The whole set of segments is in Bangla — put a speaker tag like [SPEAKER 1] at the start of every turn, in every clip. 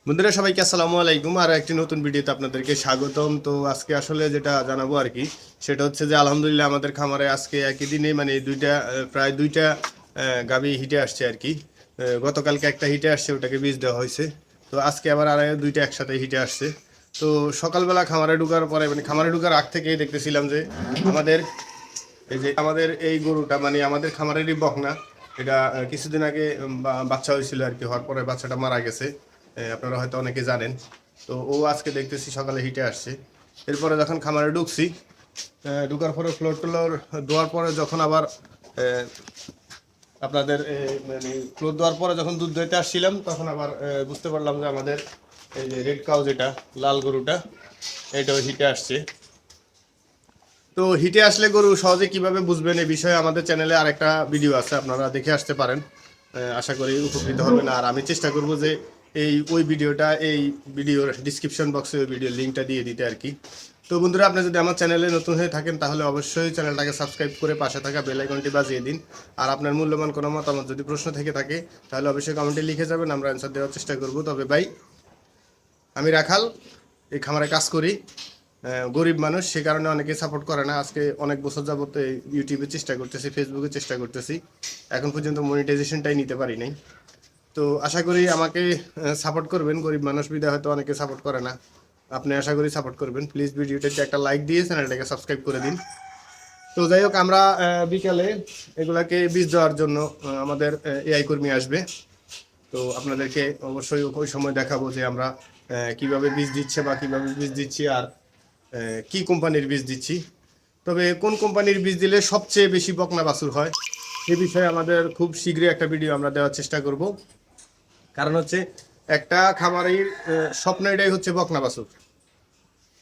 [SPEAKER 1] বন্ধুরা সবাইকে আসসালামু আলাইকুম। আর একটি নতুন ভিডিওতে আপনাদেরকে স্বাগতম। তো আজকে আসলে যেটা জানাবো আর কি, সেটা হচ্ছে যে আলহামদুলিল্লাহ আমাদের খামারে আজকে একই দিনে মানে প্রায় দুইটা গাভী হিটে আসছে আর কি। গতকালকে একটা হিটে আসছে, ওটাকে বীজ দেওয়া হয়েছে। তো আজকে আবার আর দুইটা একসাথে হিটে আসছে। তো সকালবেলা খামারে ঢোকার পরে মানে খামারে ঢোকার আগ থেকেই দেখতেছিলাম যে আমাদের আমাদের এই গরুটা মানে আমাদের খামারেরই বকনা। এটা কিছুদিন আগে বাচ্চা হয়েছিল আর কি, হওয়ার পরে বাচ্চাটা মারা গেছে। আপনারা হয়তো অনেকে জানেন। তো ও আজকে দেখতেছি সকালে হিটে আসছে। এরপরে যখন খামারে ঢুকছি, ঢুকার পরে ফ্লোর দেওয়ার পরে যখন আবার আপনাদের মানে ফ্লোর দেওয়ার পরে যখন দুধ দইতে আসছিলাম, তখন আবার বুঝতে পারলাম যে আমাদের এই যে রেড কাউ, যেটা লাল গরুটা, এটাও হিটে আসছে। তো হিটে আসলে গরু সহজে কিভাবে বুঝবেন এই বিষয়ে আমাদের চ্যানেলে আরেকটা ভিডিও আছে, আপনারা দেখে আসতে পারেন। আশা করি উপকৃত হবেন। আর আমি চেষ্টা করব যে ওই ভিডিওটা এই ভিডিওর ডিসক্রিপশন বক্সে ওই ভিডিওর লিঙ্কটা দিয়ে দিতে আর কি। তো বন্ধুরা, আপনি যদি আমার চ্যানেলে নতুন হয়ে থাকেন তাহলে অবশ্যই চ্যানেলটাকে সাবস্ক্রাইব করে পাশে থাকা বেল আইকনটি বাজিয়ে দিন। আর আপনার মূল্যবান কোনো মতামত যদি প্রশ্ন থেকে থাকে তাহলে অবশ্যই কমেন্টে লিখে যাবেন, আমরা অ্যান্সার দেওয়ার চেষ্টা করব। তবে ভাই, আমি রাখাল, এই খামারে কাজ করি, গরিব মানুষ, সে কারণে অনেকে সাপোর্ট করে না। আজকে অনেক বছর যাবত ইউটিউবে চেষ্টা করতেছি, ফেসবুকে চেষ্টা করতেছি, এখন পর্যন্ত মনিটাইজেশনটাই নিতে পারি নাই। তো আশা করি আমাকে সাপোর্ট করবেন। গরিব মানুষ বিধায় হয়তো অনেকে সাপোর্ট করে না, আপনি আশা করি সাপোর্ট করবেন। প্লিজ ভিডিওটাতে একটা লাইক দিয়ে চ্যানেলটাকে সাবস্ক্রাইব করে দিন। তো যাই হোক, আমরা বিকালে এগুলাকে বীজ দেওয়ার জন্য আমাদের এআই কর্মী আসবে। তো আপনাদেরকে অবশ্যই ওই সময় দেখাবো যে আমরা কিভাবে বীজ দিচ্ছে বা কিভাবে বীজ দিচ্ছি, আর কি কোম্পানির বীজ দিচ্ছি। তবে কোন কোম্পানির বীজ দিলে সবচেয়ে বেশি বকনা বাছুর হয় সে বিষয়ে আমাদের খুব শীঘ্রই একটা ভিডিও আমরা দেওয়ার চেষ্টা করব। কারণ হচ্ছে একটা খামারের স্বপ্ন এটাই হচ্ছে বকনা বাছুর।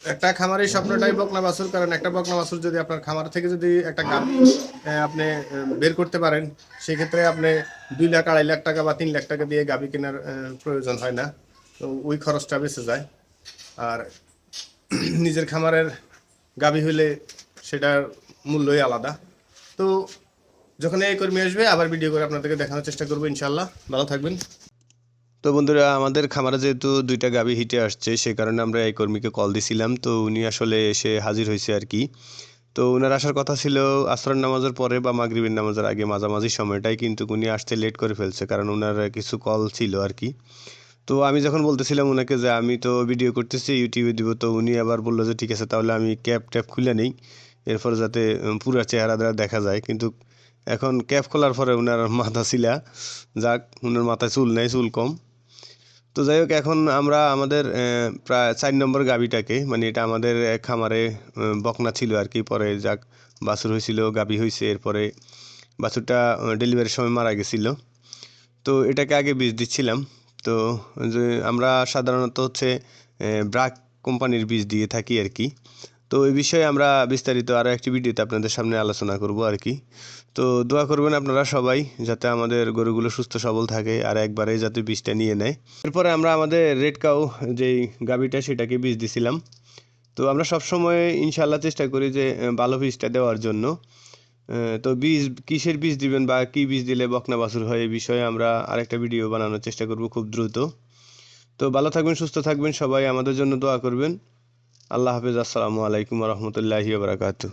[SPEAKER 1] একটা খামারের স্বপ্নটাই বকনা বাছুর, কারণ একটা বকনা বাছুর যদি আপনার খামার থেকে যদি একটা গাভী আপনি বের করতে পারেন, সেক্ষেত্রে আপনি 2 লাখ 2.5 লাখ টাকা বা 3 লাখ টাকা দিয়ে গাভী কেনার প্রয়োজন হয় না। তো ওই খরচটা বেঁচে যায়। আর নিজের খামারের গাভী হইলে সেটার মূল্যই আলাদা। তো যখন এই কর্মী আসবে আবার ভিডিও করে আপনাদেরকে দেখানোর চেষ্টা করবো, ইনশাল্লাহ। ভালো থাকবেন। তো বন্ধুরা, আমাদের খামারে যেহেতু দুইটা গাভী হিটে আসছে, সে কারণে আমরা এই কর্মীকে কল দিছিলাম। তো উনি আসলে এসে হাজির হয়েছে আর কি। তো উনার আসার কথা ছিল আসরের নামাজের পরে বা মাগরিবের নামাজের আগে, মাঝামাঝি সময়টাই, কিন্তু উনি আসতে লেট করে ফেলছে, কারণ উনার কিছু কল ছিল আর কি। তো আমি যখন বলতেছিলাম ওনাকে যে আমি তো ভিডিও করতেছি, ইউটিউবে দিব, তো উনি আবার বললো যে ঠিক আছে, তাহলে আমি ক্যাপ ট্যাপ খুলে নেই, এরপর যাতে পুরো চেহারা দেখা যায়। কিন্তু এখন ক্যাপ খোলার পরে উনার মাথা ছিলা, যাক, উনার মাথায় চুল নেই, চুল কম। তো যাই হোক, এখন আমরা আমাদের প্রায় 4 নম্বর গাভীটাকে, মানে এটা আমাদের খামারে বকনা ছিল আর কি, পরে যাক বাছুর হয়েছিল, গাভী হয়েছে, এরপরে বাছুরটা ডেলিভারির সময় মারা গেছিল। তো এটাকে আগে বীজ দিচ্ছিলাম। তো যে আমরা সাধারণত হচ্ছে ব্রাক কোম্পানির বীজ দিয়ে থাকি আর কি। তো এই বিষয়ে আমরা বিস্তারিত আরও একটি ভিডিওতে আপনাদের সামনে আলোচনা করব আর কি। তো দোয়া করবেন আপনারা সবাই, যাতে আমাদের গরুগুলো সুস্থ সবল থাকে আর একবারে যাতে বীজটা নিয়ে নেয়। এরপরে আমরা আমাদের রেড কাউ যেই গাভীটা, সেটাকে বীজ দিছিলাম। তো আমরা সবসময় ইনশাল্লাহ চেষ্টা করি যে ভালো বীজটা দেওয়ার জন্য। তো বীজ কিসের বীজ দিবেন বা কি বীজ দিলে বকনা বাছুর হয়, এই বিষয়ে আমরা আরেকটা ভিডিও বানানোর চেষ্টা করব খুব দ্রুত। তো ভালো থাকবেন, সুস্থ থাকবেন, সবাই আমাদের জন্য দোয়া করবেন। আল্লাহ হাফেজ। আসসালামু আলাইকুম রহমতুল্লাহি বারাকাতু।